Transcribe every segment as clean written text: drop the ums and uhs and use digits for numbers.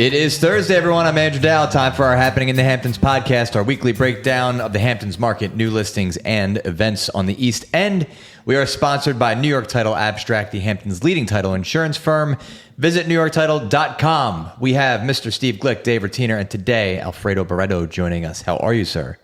It is Thursday, everyone. I'm Andrew Dow. Time for our Happening in the Hamptons podcast, our weekly breakdown of the Hamptons market, new listings, and events on the East End. We are sponsored by New York Title Abstract, the Hamptons' leading title insurance firm. Visit NewYorkTitle.com. We have Mr. Steve Glick, Dave Rotiner, and today, Alfredo Barreto joining us. How are you, sir?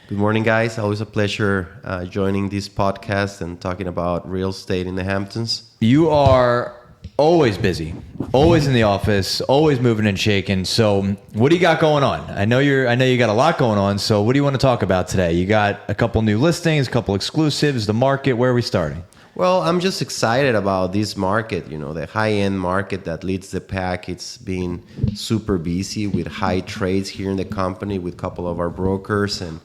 Good morning, guys. Always a pleasure joining this podcast and talking about real estate in the Hamptons. You are always busy, always in the office, always moving and shaking. So what do you got going on? I know you got a lot going on. So what do you want to talk about today? You got a couple new listings, a couple exclusives, the market. Where are we starting? Well, I'm just excited about this market, the high-end market that leads the pack. It's been super busy with high trades here in the company with a couple of our brokers and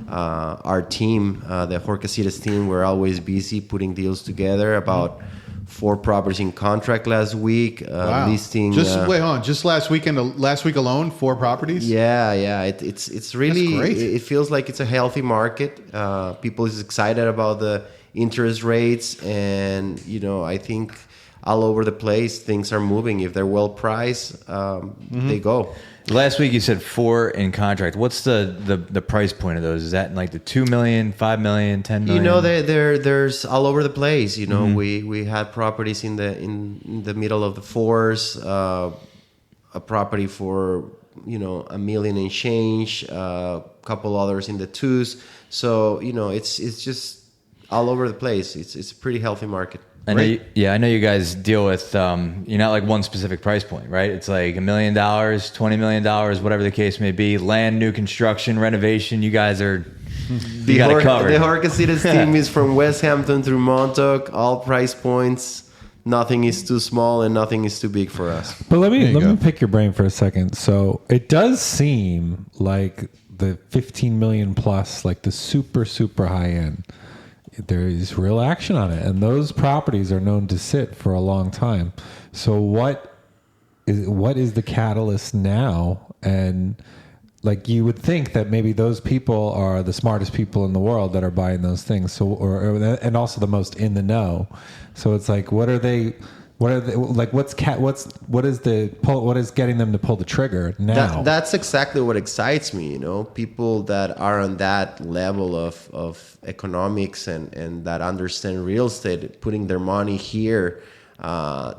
our team, the Horcasitas team. We're always busy putting deals together. About 4 properties in contract last week. Wow. Listing. Wait, hold on. Just last week alone, 4 properties? Yeah. It's really, That's great. It feels like it's a healthy market. People is excited about the interest rates, and I think all over the place things are moving. If they're well priced, they go. Last week you said 4 in contract. What's the price point of those? Is that in like the $2 million, $5 million, $10 million? There's all over the place. We had properties in the middle of the 4s, a property for $1 million and change, a couple others in the 2s. So it's just all over the place. It's a pretty healthy market. I know you guys deal with, you're not like one specific price point, right? It's like $1 million, $20 million, whatever the case may be. Land, new construction, renovation. You guys are, you got it covered. The Horcasitas team is from West Hampton through Montauk, all price points. Nothing is too small and nothing is too big for us. But let me pick your brain for a second. So it does seem like the 15 million plus, like the super, super high end, there is real action on it, and those properties are known to sit for a long time. So what is the catalyst now? And like, you would think that maybe those people are the smartest people in the world that are buying those things. So and also the most in the know. So it's like, what are they like? What is getting them to pull the trigger now? That's exactly what excites me. People that are on that level of economics and that understand real estate, putting their money here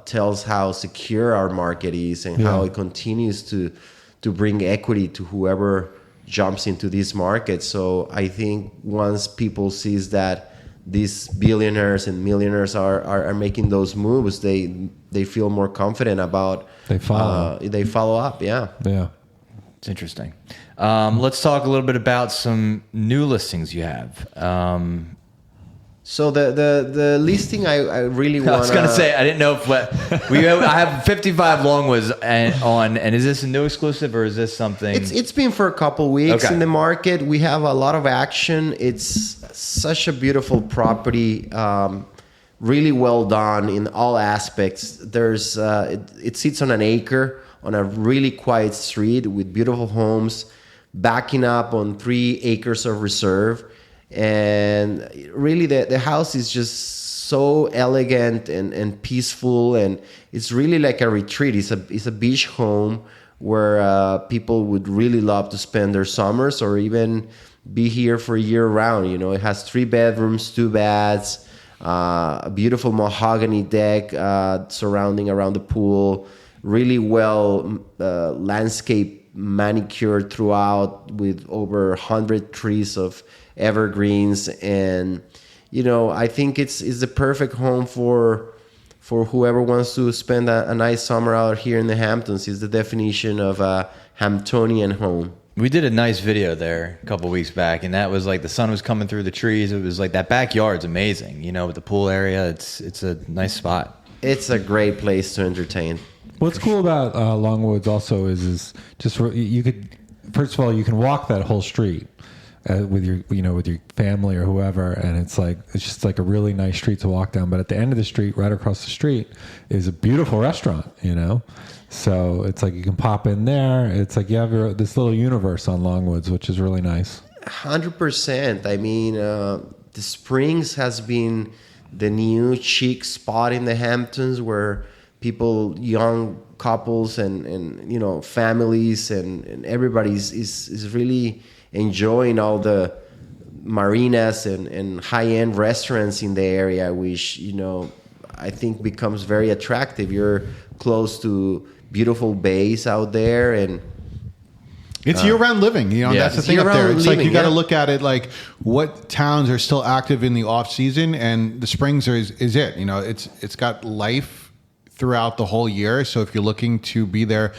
tells how secure our market is and how it continues to bring equity to whoever jumps into this market. So I think once people sees that these billionaires and millionaires are making those moves, they feel more confident about they follow up. Yeah It's interesting. Let's talk a little bit about some new listings you have. So the listing I really want. I was gonna say, I didn't know if I have 55 Longwoods on, and is this a new exclusive or is this something? It's been for a couple weeks Okay. in the market. We have a lot of action. It's such a beautiful property, really well done in all aspects. There's it sits on an acre on a really quiet street with beautiful homes, backing up on 3 acres of reserve. And really the house is just so elegant and peaceful, and it's really like a retreat. It's a beach home where people would really love to spend their summers or even be here for year round. It has 3 bedrooms, 2 baths, a beautiful mahogany deck surrounding around the pool, really well landscape manicured throughout with over 100 trees of evergreens. And I think it's the perfect home for whoever wants to spend a nice summer out here in the Hamptons. It's the definition of a Hamptonian home. We did a nice video there a couple weeks back, and that was like the sun was coming through the trees. It was like that backyard's amazing, with the pool area. It's a nice spot. It's a great place to entertain. What's cool about Longwoods also is just you could, first of all, you can walk that whole street with your family or whoever, and it's just like a really nice street to walk down. But at the end of the street, right across the street, is a beautiful restaurant. So it's like you can pop in there. It's like you have this little universe on Longwoods, which is really nice. 100%. I mean, the Springs has been the new chic spot in the Hamptons where people, young couples, and you know, families, and everybody's is really enjoying all the marinas and high-end restaurants in the area, which, you know, I think becomes very attractive. You're close to beautiful bays out there, and It's year-round living, you know. Yeah. That's the It's thing up there. year-round It's like living, you got to yeah. look at it like what towns are still active in the off season, and the Springs is it. You know, it's got life throughout the whole year. So if you're looking to be there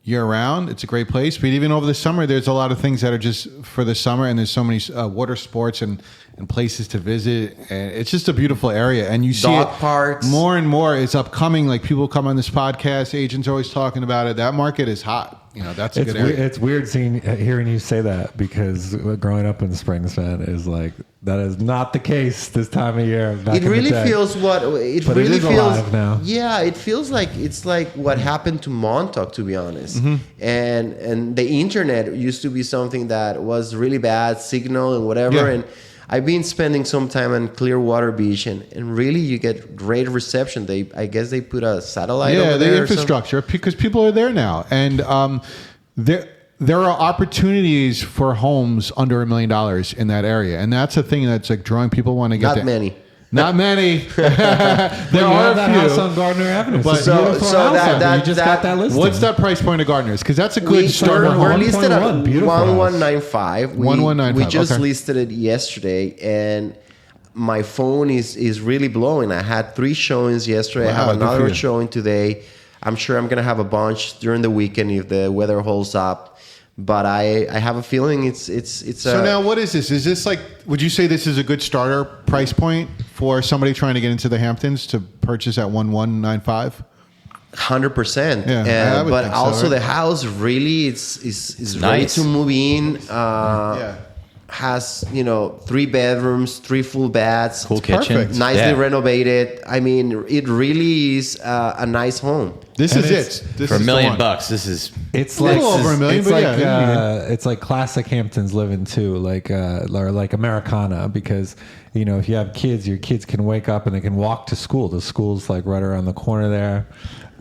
year-round, it's a great place. But even over the summer, there's a lot of things that are just for the summer, and there's so many water sports and places to visit. And it's just a beautiful area, and you see Dog it parks. more and more. It's upcoming. Like people come on this podcast, agents are always talking about it. That market is hot. You know, that's a good area. It's weird hearing you say that, because growing up in the Springs, man, is like that is not the case this time of year. Back it in really the day. feels what it But it really is feels alive now. Yeah, it feels like it's like what happened to Montauk, to be honest. And the internet used to be something that was really bad signal and whatever. Yeah. And I've been spending some time on Clearwater Beach, and really you get great reception. I guess they put a satellite over Yeah, there the or something. infrastructure, because people are there now, and there are opportunities for homes under $1 million in that area, and that's a thing that's like drawing people want to get Not there. many. Not many. There You are have that a house few. on Gardner Avenue. It's But- a So- beautiful so house that- out there. that- You just that- got that listed. What's that price point of Gardner's? Because that's a good starter starter. home. We're listed at 1.1, beautiful house. 1195. We 1195, just okay. listed it yesterday, and my phone is really blowing. I had 3 showings yesterday. I Wow, have good for another you. showing today. I'm sure I'm gonna have a bunch during the weekend if the weather holds up. But I have a feeling it's So now, what is this? Is this like? Would you say this is a good starter price point for somebody trying to get into the Hamptons to purchase at 1195? 100%. Yeah, I would but think so, also right? the house really is ready nice. to move in. Yeah. Has 3 bedrooms, 3 full baths. Cool It's kitchen. perfect. Nicely Yeah. renovated. I mean, it really is a nice home. This And is it's- it. This For is $1 the million one. bucks, this is It's A like little over $1 million, it's but like yeah, it's like classic Hamptons living too, or like Americana, because if you have kids, your kids can wake up and they can walk to school. The school's like right around the corner there.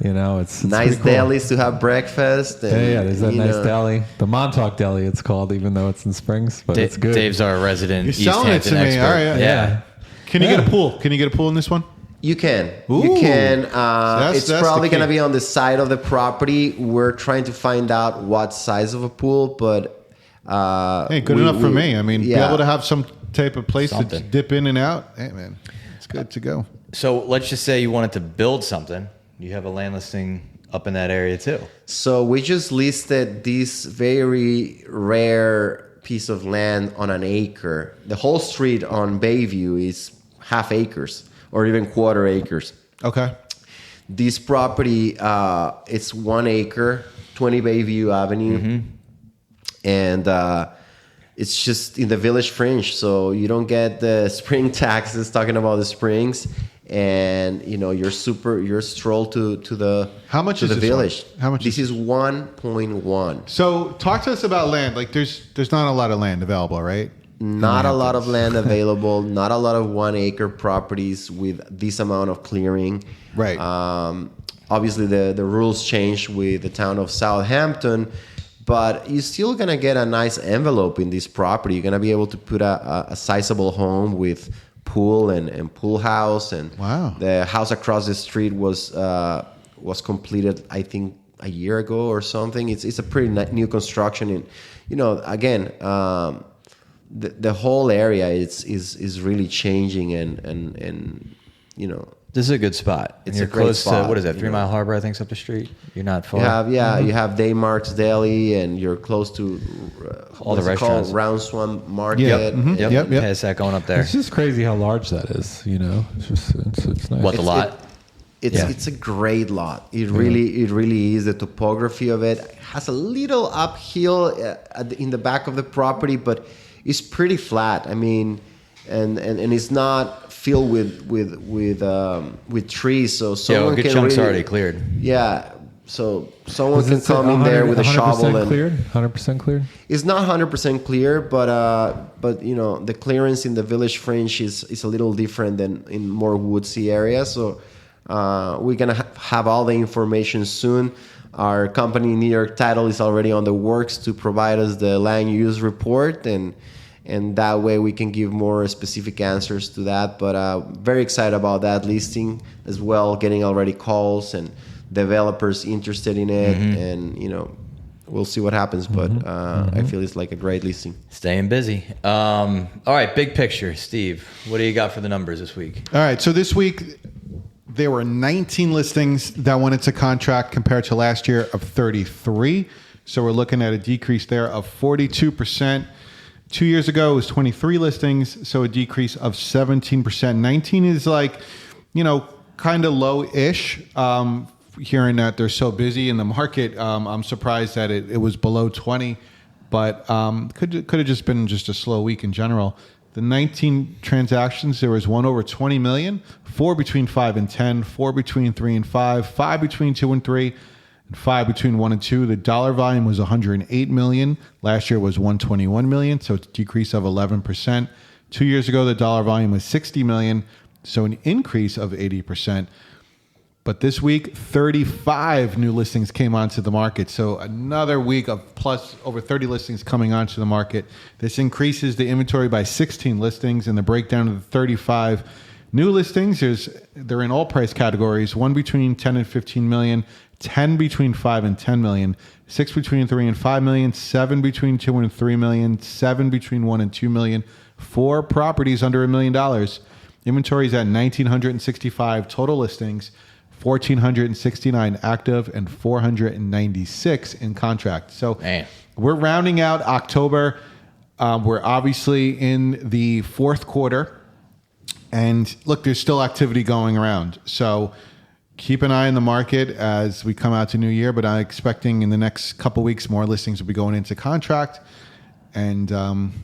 It's Nice pretty cool. delis to have breakfast. And, Yeah, there's that you nice know, deli, the Montauk Deli. It's called, even though it's in Springs, but it's good. Dave's our resident You're East selling it Hampton to me. expert. All right, yeah. Can you Yeah. get a pool? Can you get a pool in this one? You can. Ooh. You can. That's It's the probably key. going to be on the side of the property. We're trying to find out what size of a pool, but Hey, good enough for me. I mean, be yeah. able to have some type of place to Something. dip in and out. Hey, man, it's good to go. So let's just say you wanted to build something. You have a land listing up in that area too. So we just listed this very rare piece of land on an acre. The whole street on Bayview is half acres or even quarter acres. Okay. This property, it's 1 acre, 20 Bayview Avenue, and it's just in the village fringe, so you don't get the spring taxes. Talking about the springs, and you're strolled to the How much to is the this village. one? How much This is- is 1.1. So talk to us about land. Like there's not a lot of land available, right? Not a lot of land available. Not a lot of 1 acre properties with this amount of clearing. Right. Obviously, the rules changed with the town of Southampton, but you're still gonna get a nice envelope in this property. You're gonna be able to put a sizable home with pool and pool house. And Wow. the house across the street was completed, I think, a year ago or something. It's a pretty new construction, and again. The whole area is really changing, and This is a good spot. It's You're a great close spot, to, what is that, you 3 know. Mile Harbor, I think, is up the street. You're not far. you have you have Daymart's Deli, and you're close to All the what's it called? restaurants. Round Swan Market. Yep. Mhm. and- Yep. Yep. Past that going up there. It's just crazy how large that is. It's just it's nice. What, the It's- lot? Yeah. It's a great lot. It really is. The topography of it has a little uphill in the back of the property, but it's pretty flat. I mean, and it's not filled with trees, so Yeah, someone a good can chunk's really, already cleared. Yeah, so someone Is can it come in there with a 100% shovel and cleared. 100% cleared. it's not 100% clear, but the clearance in the village fringe is a little different than in more woodsy areas. So We're going to have all the information soon. Our company, New York Title, is already on the works to provide us the land use report, and that way we can give more specific answers to that. But very excited about that listing as well, getting already calls and developers interested in it, and we'll see what happens. But I feel it's like a great listing. Staying busy. All right, big picture, Steve. What do you got for the numbers this week? All right, so this week there were 19 listings that went into contract compared to last year of 33. So we're looking at a decrease there of 42%. 2 years ago, it was 23 listings, so a decrease of 17%. 19 is like, kind of low-ish. Hearing that they're so busy in the market, I'm surprised that it was below 20, but could have just been just a slow week in general. The 19 transactions, there was one over 20 million, 4 between 5 and 10, 4 between 3 and 5, 5 between 2 and 3, and 5 between 1 and 2. The dollar volume was 108 million. Last year was 121 million, so it's a decrease of 11%. 2 years ago, the dollar volume was 60 million, so an increase of 80%. But this week, 35 new listings came onto the market. So another week of plus over 30 listings coming onto the market. This increases the inventory by 16 listings. And the breakdown of the 35 new listings, they're in all price categories. 1 between 10 and 15 million, 10 between 5 and 10 million, 6 between 3 and 5 million, 7 between 2 and 3 million, 7 between 1 and 2 million, 4 properties under $1 million. Inventory is at 1,965 total listings. 1,469 active and 496 in contract. So we're rounding out October. We're obviously in the fourth quarter. And look, there's still activity going around. So keep an eye on the market as we come out to New Year. But I'm expecting in the next couple weeks, more listings will be going into contract. And,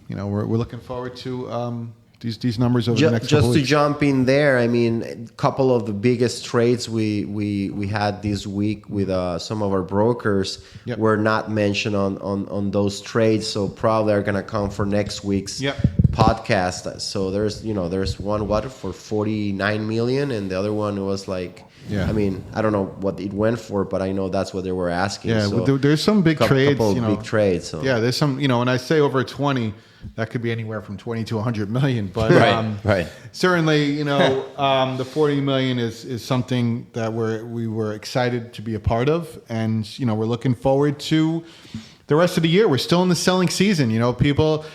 we're looking forward to these numbers over the next couple just to weeks. jump in there, I mean, a couple of the biggest trades we had this week with some of our brokers were not mentioned on those trades, so probably are going to come for next week's podcast. So there's one for 49 million, and the other one was like, I mean, I don't know what it went for, but I know that's what they were asking. Yeah, so there's some big trades. Big trades. So. Yeah, there's some. When I say over 20. That could be anywhere from 20 to 100 million, but right. Certainly, the 40 million is something that we were excited to be a part of, and we're looking forward to the rest of the year. We're still in the selling season. People,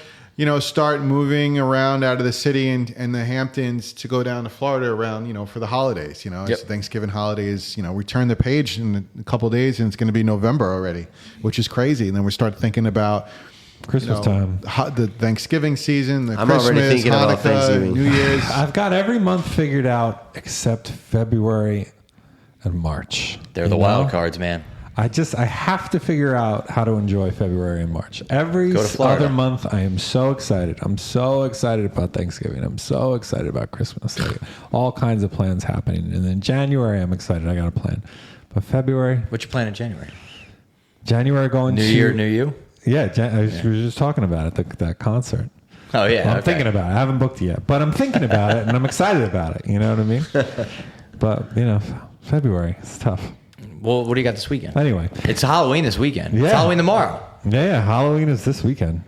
start moving around out of the city and the Hamptons to go down to Florida around, for the holidays. It's Thanksgiving holidays. We turn the page in a couple of days, and it's going to be November already, which is crazy. And then we start thinking about Christmas time, the Thanksgiving season, I'm Christmas, already thinking Hanukkah, about Thanksgiving. New Year's. I've got every month figured out except February and March. They're the wild cards, man. I have to figure out how to enjoy February and March. Every other month, I am so excited. I'm so excited about Thanksgiving. I'm so excited about Christmas. Like, all kinds of plans happening. And then January, I'm excited. I got a plan. But February. What's your plan in January? January going New Year, New You? Yeah, we were just talking about it, that concert. Oh, yeah. Well, I'm thinking about it. I haven't booked it yet, but I'm thinking about it, and I'm excited about it. You know what I mean? But, February, it's tough. Well, what do you got this weekend? Anyway. It's Halloween this weekend. Yeah. It's Halloween tomorrow. Yeah, Halloween is this weekend.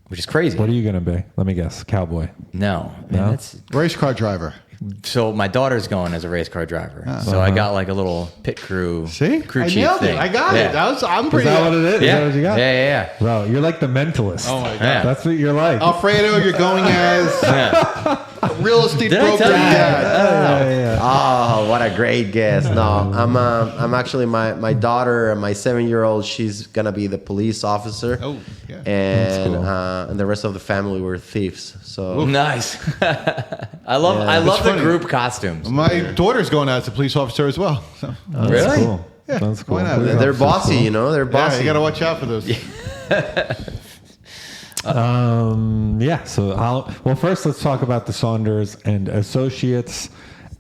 Which is crazy. What are you going to be? Let me guess. Cowboy. No. No? That's Race car driver. So my daughter's going as a race car driver. So I got like a little pit crew. See? Crew I chief nailed thing. it. I got it. I'm pretty. Is that what it is? Yeah. Is that what you got? Yeah. Bro, you're like the mentalist. Oh my God. Yeah. That's what you're like. Alfredo, you're going as a real estate Did I broker. tell you? Yeah. Oh, what a great guess! No, I'm actually my daughter, my 7-year-old. She's gonna be the police officer. Oh, yeah. And That's cool. and the rest of the family were thieves. So Nice. I love the funny. group costumes. My daughter's going out as a police officer as well. So. That's Really? cool. Yeah, That's cool. why not? Police they're officer's bossy, cool. They're Yeah, bossy. you got to watch out for those. So first let's talk about the Saunders and Associates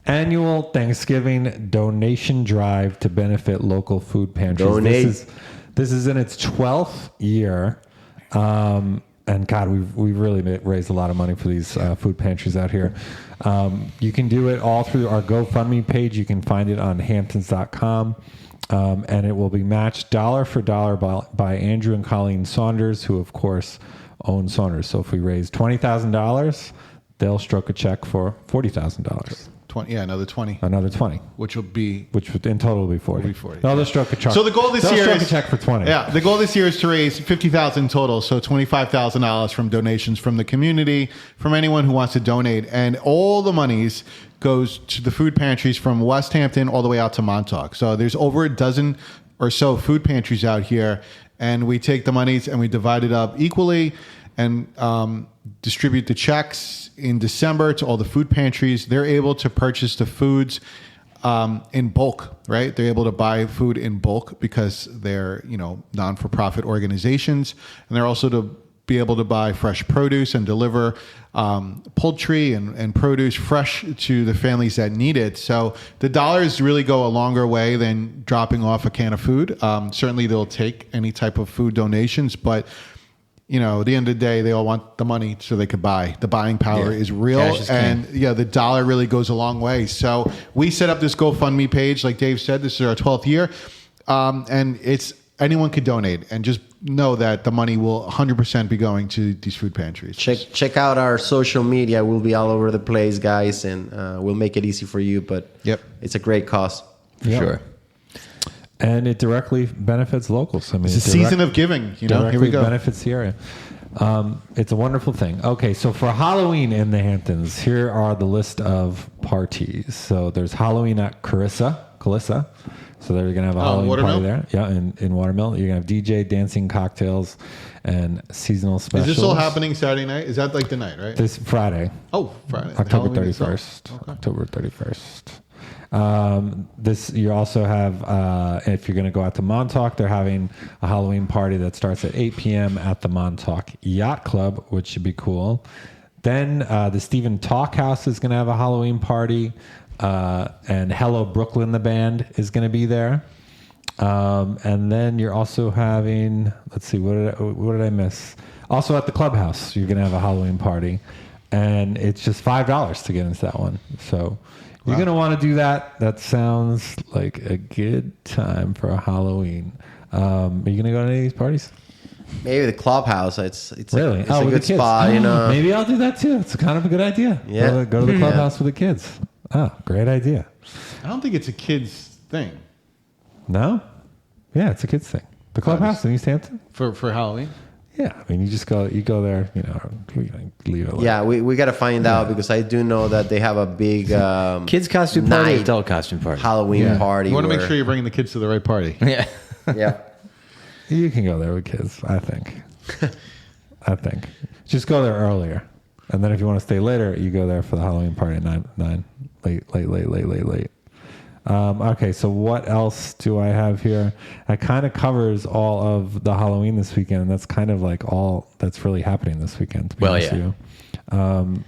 annual Thanksgiving donation drive to benefit local food pantries. Donate. This is in its 12th year. and God, we've really raised a lot of money for these food pantries out here. You can do it all through our GoFundMe page. You can find it on Hamptons.com. And it will be matched dollar for dollar by Andrew and Colleen Saunders, who, of course, own Saunders. So if we raise $20,000, they'll stroke a check for $40,000. 20, another 20. Another 20. Which in total will be 40. Will be 40. No, they'll stroke a check. So the goal this year stroke is a check for 20. Yeah, the goal this year is to raise $50,000 total, so $25,000 from donations from the community, from anyone who wants to donate, and all the monies goes to the food pantries from West Hampton all the way out to Montauk. So there's over a dozen or so food pantries out here, and we take the monies and we divide it up equally and distribute the checks in December to all the food pantries. They're able to purchase the foods in bulk, right? They're able to buy food in bulk because they're, non-for-profit organizations, and they're also to be able to buy fresh produce and deliver poultry and produce fresh to the families that need it. So the dollars really go a longer way than dropping off a can of food. Certainly they'll take any type of food donations, but at the end of the day, they all want the money so they could buy. The buying power is real. Cash is king. The dollar really goes a long way. So we set up this GoFundMe page. Like Dave said, this is our 12th year. And it's anyone could donate. And just know that the money will 100% be going to these food pantries. Check out our social media. We'll be all over the place, guys, and we'll make it easy for you. But it's a great cause. Yep. Sure. And it directly benefits locals. I mean, It's a season of giving. Here we go. Benefits the area. It's a wonderful thing. Okay, so for Halloween in the Hamptons, here are the list of parties. So there's Halloween at Calissa. So they're going to have a Halloween party there. Yeah, in Watermill. You're going to have DJ, dancing, cocktails, and seasonal specials. Is this all happening Saturday night? Is that like the night, right? This Friday. Oh, Friday. October Halloween 31st. itself. Okay. October 31st. This you also have if you're going to go out to Montauk, they're having a Halloween party that starts at 8 p.m. at the Montauk Yacht Club, which should be cool. Then the Stephen Talk House is going to have a Halloween party, and Hello Brooklyn, the band, is going to be there. And then you're also having, let's see, what did I miss? Also at the Clubhouse, you're going to have a Halloween party, and it's just $5 to get into that one. So you're going to want to do that. That sounds like a good time for a Halloween. Are you going to go to any of these parties? Maybe the Clubhouse. It's really? a with good the kids. spot. Maybe I'll do that too. It's kind of a good idea. Yeah. Go to the Clubhouse with the kids. Oh, great idea. I don't think it's a kid's thing. No? Yeah, it's a kids thing. The Clubhouse in East Hampton? For Halloween? Yeah, I mean, you go there, leave it. Yeah, we got to find out because I do know that they have a big Kids costume party, adult costume party. Halloween party. You want to make sure you're bringing the kids to the right party. Yeah. Yeah. You can go there with kids, I think. Just go there earlier. And then if you want to stay later, you go there for the Halloween party at 9. Late. Okay, so what else do I have here? That kind of covers all of the Halloween this weekend, and that's kind of like all that's really happening this weekend, to be honest with you.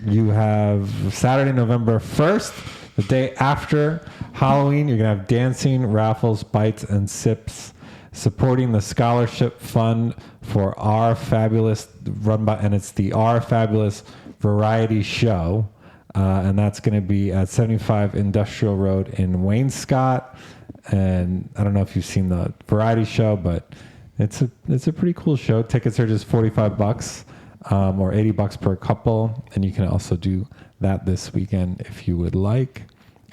You have Saturday, November 1st, the day after Halloween. You're going to have dancing, raffles, bites, and sips, supporting the scholarship fund for Our Fabulous, and it's the Our Fabulous Variety Show. And that's going to be at 75 Industrial Road in Wainscott. And I don't know if you've seen the variety show, but it's a pretty cool show. Tickets are just $45 or $80 per couple. And you can also do that this weekend if you would like.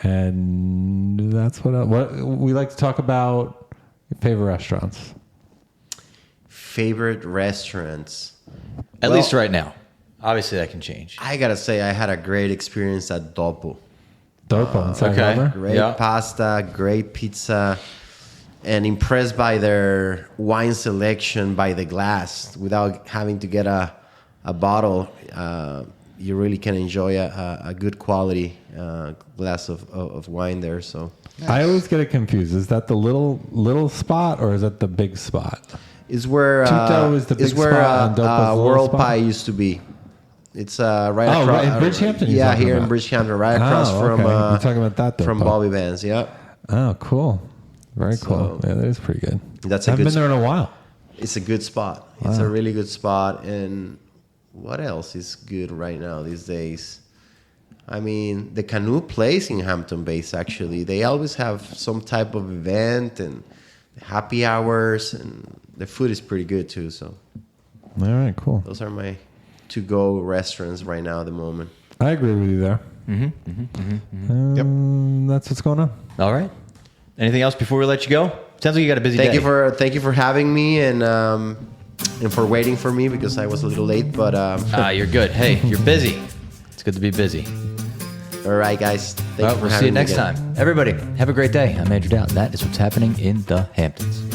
And that's what we like to talk about. Favorite restaurants. Favorite restaurants. At least right now. Obviously, that can change. I gotta say, I had a great experience at Dopo. Dopo in Sag Harbor? Great pasta, great pizza, and impressed by their wine selection by the glass. Without having to get a bottle, you really can enjoy a good quality glass of wine there. So I always get it confused. Is that the little spot or is that the big spot? Is where Tuto is the big spot and Dopo's the little World spot? Pie used to be. It's right across. Right in Bridgehampton. Yeah, here in Bridgehampton, right across from. You're talking about that from Dopo. Bobby Vans. Yeah. Oh, cool. Very cool. Yeah, that is pretty good. That's I haven't been there in a while. it's a good spot. It's a really good spot. And what else is good right now these days? I mean, the canoe place in Hampton Bays, actually, they always have some type of event and happy hours, and the food is pretty good too. So All right, cool. those are my to-go restaurants right now at the moment. I agree with you there. That's what's going on. All right. Anything else before we let you go? Sounds like you got a busy day. Thank you for having me and for waiting for me because I was a little late. But You're good. Hey, you're busy. It's good to be busy. all right, guys. Thank you for We'll having see you me next again. time. Everybody, have a great day. I'm Andrew Dowd. That is what's happening in the Hamptons.